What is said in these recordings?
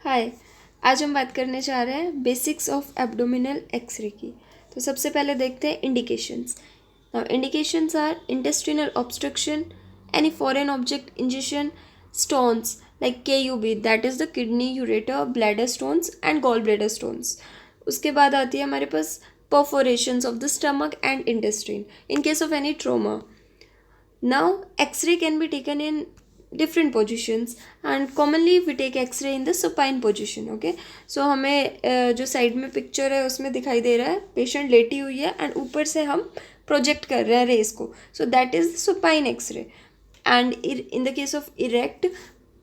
हाय। आज हम बात करने जा रहे हैं बेसिक्स ऑफ एब्डोमिनल एक्सरे की। तो सबसे पहले देखते हैं indications. Now indications are intestinal obstruction, any foreign object ingestion, stones like KUB that is the kidney ureter, bladder stones and gall bladder stones. उसके बाद आती है हमारे पास perforations of the stomach and intestine in case of any trauma. Now, X-ray can be taken in different positions and commonly we take X-ray in the supine position. Okay, so हमें जो side में picture है उसमें दिखाई दे रहा है patient लेटी हुई है एंड ऊपर से हम प्रोजेक्ट कर रहे हैं रेस को, so that is supine X-ray. And in the case of erect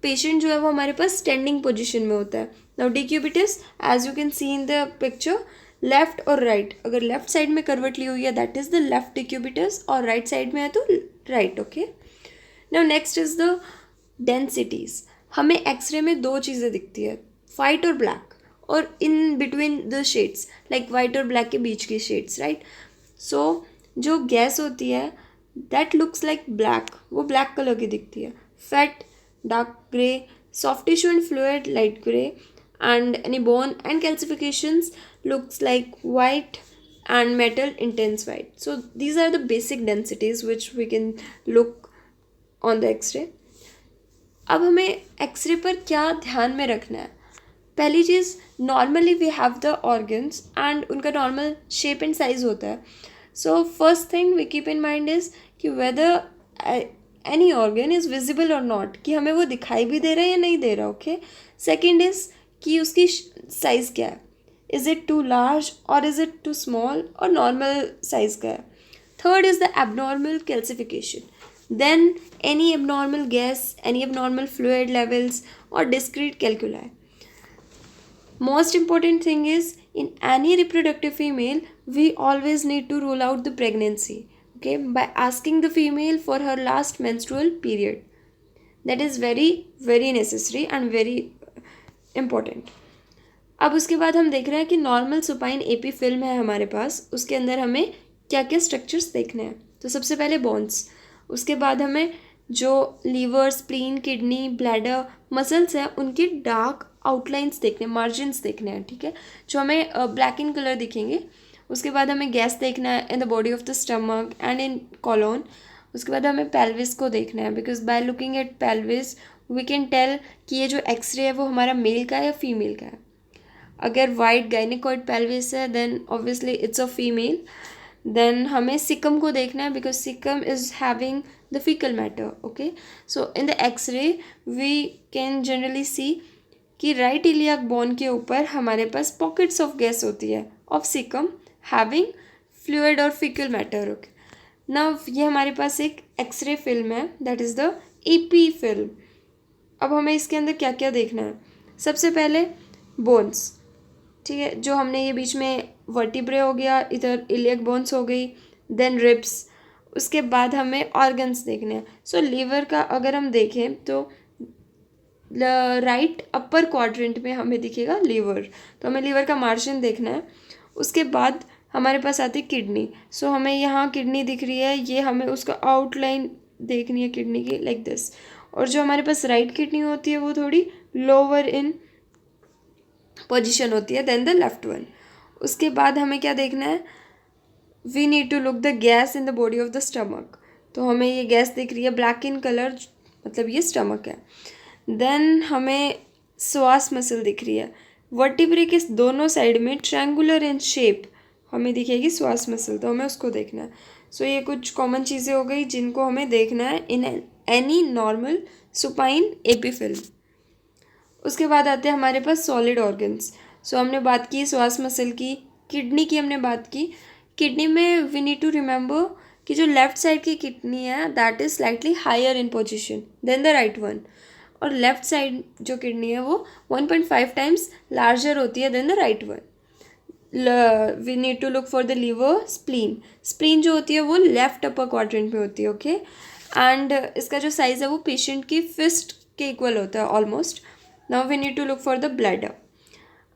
patient जो है वो हमारे पास स्टैंडिंग पोजिशन में होता है. Now decubitus as you can see in the picture, left और राइट, अगर लेफ्ट साइड में करवट ली हुई है that is the left decubitus और राइट साइड में है तो right. Okay, now next is the densities. हमें एक्सरे में दो चीज़ें दिखती है, वाइट और ब्लैक, और in between the shades like white और ब्लैक के बीच की शेड्स, राइट. सो जो गैस होती है दैट लुक्स लाइक ब्लैक, वो ब्लैक कलर की दिखती है. Fat dark grey, soft tissue and fluid light grey, and any bone and calcifications looks like white and metal intense white. So these are the basic densities which we can look on the x-ray. अब हमें x ray पर क्या ध्यान में रखना है? पहली चीज़, normally we have the organs and उनका नॉर्मल शेप एंड साइज होता है. So first thing we keep in mind is कि whether any organ is visible और नॉट, कि हमें वो दिखाई भी दे रहा है या नहीं दे रहा. ओके, सेकेंड इज़ कि उसकी साइज़ क्या है, इज़ इट टू लार्ज और इज़ इट टू स्मॉल, और नॉर्मल साइज़ का है. Third is the abnormal calcification, then any abnormal gas, any abnormal fluid levels और discrete calculi. Most important thing is in any reproductive female we always need to rule out the pregnancy, okay, by asking the female for her last menstrual period. That is very necessary and very important. अब उसके बाद हम देख रहे हैं कि normal supine AP film है हमारे पास, उसके अंदर हमें क्या क्या स्ट्रक्चर्स देखने हैं. तो सबसे पहले बोन्स, उसके बाद हमें जो liver, spleen, kidney, bladder, muscles हैं उनकी डार्क आउटलाइंस देखने, मार्जिन्स देखने हैं, ठीक है, जो हमें ब्लैक इन कलर दिखेंगे. उसके बाद हमें गैस देखना है in the body of the stomach and in colon. उसके बाद हमें पेल्विस को देखना है, because by looking at pelvis we can tell कि ये जो एक्सरे है वो हमारा मेल का है या फीमेल का है. अगर वाइट गायनेकॉइड पेल्विस है then obviously it's a female. Then हमें सिकम को देखना है because caecum is having the faecal matter. Okay, so in the x-ray we can generally see कि राइट इलियाक बोन के ऊपर हमारे पास पॉकेट्स ऑफ गैस होती है ऑफ सिकम हैविंग फ्लूइड और फीकल मैटर. ओके, नाउ ये हमारे पास एक एक्सरे फिल्म है that is the AP film. अब हमें इसके अंदर क्या क्या देखना है? सबसे पहले बोन्स, ठीक है, जो हमने ये बीच में वर्टिब्रे हो गया, इधर इलियक बोन्स हो गई, देन रिब्स. उसके बाद हमें ऑर्गन्स देखने हैं. सो लीवर का अगर हम देखें तो राइट अपर क्वाड्रेंट में हमें दिखेगा लीवर, तो हमें लीवर का मार्जिन देखना है. उसके बाद हमारे पास आती है किडनी. सो हमें यहाँ किडनी दिख रही है, ये हमें उसका आउटलाइन देखनी है किडनी की लाइक दिस. और जो हमारे पास राइट किडनी होती है वो थोड़ी लोअर इन पोजिशन होती है देन द लेफ्ट वन. उसके बाद हमें क्या देखना है? We need to look the gas in the body of the stomach. तो हमें ये गैस दिख रही है ब्लैक इन कलर, मतलब ये स्टमक है. देन हमें श्वास मसल दिख रही है. वर्टिब्रे के दोनों साइड में ट्रायंगुलर इन शेप हमें दिखेगी श्वास मसल, तो हमें उसको देखना है. सो ये कुछ कॉमन चीज़ें हो गई जिनको हमें देखना है in any normal supine AP film. उसके बाद आते हैं हमारे पास सॉलिड ऑर्गन्स. सो हमने बात की श्वास मसल की, किडनी की हमने बात की. किडनी में वी नीड टू रिमेंबर कि जो लेफ्ट साइड की किडनी है that is slightly higher in position than the right one, और लेफ्ट साइड जो किडनी है वो 1.5 टाइम्स लार्जर होती है than the right one. We need to look for the liver, spleen. Spleen जो होती है वो लेफ्ट अपर क्वाड्रेंट में होती है. ओके, एंड इसका जो साइज़ है वो पेशेंट की फिस्ट के इक्वल होता है almost. Now we need to look for the bladder.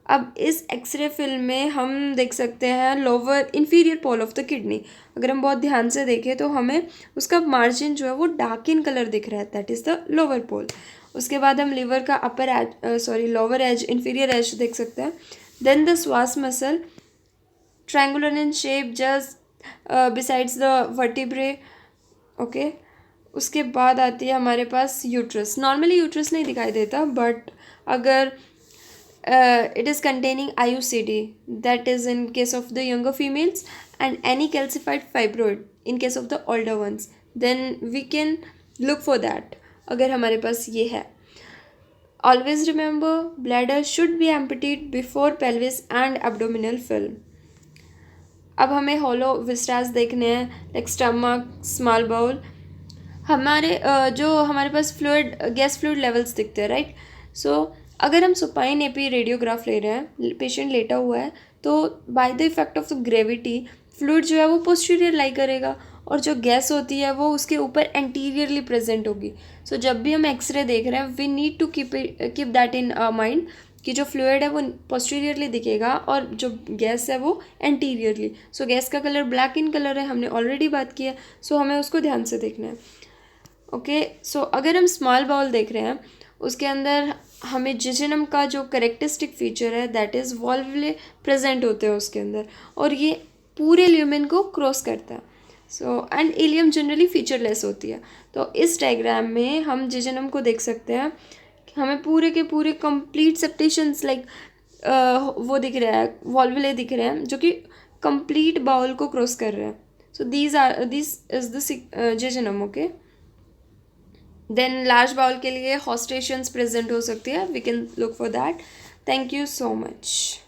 अब इस एक्सरे फिल्म में हम देख सकते हैं lower inferior pole of the kidney. अगर हम बहुत ध्यान से देखें तो हमें उसका मार्जिन जो है वो डार्क इन कलर दिख रहा है, that is the lower pole. उसके बाद हम लिवर का upper edge lower edge, inferior edge देख सकते हैं. Then the psoas muscle, triangular in shape just besides the vertebrae. Okay. उसके बाद आती है हमारे पास यूट्रस. नॉर्मली यूट्रस नहीं दिखाई देता, बट अगर it is containing IUCD, that is in case of the younger females, and any calcified fibroid in case of the older ones, then we can look for that अगर हमारे पास ये है. Always remember, bladder should be emptied before pelvis and abdominal film. अब हमें hollow viscera देखने हैं, like stomach, small bowel. हमारे जो हमारे पास फ्लूइड, गैस फ्लूइड लेवल्स दिखते हैं, राइट. सो अगर हम सुपाइन एपी रेडियोग्राफ ले रहे हैं, पेशेंट लेटा हुआ है, तो by the effect of the gravity fluid जो है वो पोस्टीरियर लाई करेगा, और जो गैस होती है वो उसके ऊपर एंटीरियरली प्रेजेंट होगी. सो जब भी हम एक्सरे देख रहे हैं, we need to keep that in mind कि जो फ्लूइड है वो पोस्टीरियरली दिखेगा और जो गैस है वो एंटीरियरली. सो गैस का कलर ब्लैक इन कलर है, हमने ऑलरेडी बात की है. सो हमें उसको ध्यान से देखना है. ओके. सो अगर हम स्मॉल बाउल देख रहे हैं, उसके अंदर हमें जिजेनम का जो करेक्टरिस्टिक फीचर है, दैट इज़ वॉल्वुले प्रेजेंट होते हैं उसके अंदर, और ये पूरे ल्यूमेन को क्रॉस करता है. So and ileum generally featureless होती है. तो इस डायग्राम में हम जिजेनम को देख सकते हैं कि हमें पूरे के पूरे कंप्लीट सेप्टेशंस लाइक वो दिख रहा है, वॉल्वुले दिख रहे हैं जो कि कंप्लीट बाउल को क्रॉस कर रहे हैं. So this is the jejunum. Okay. Then large bowel के लिए हॉस्टेशंस प्रेजेंट हो सकती है, we can look for that. Thank you so much.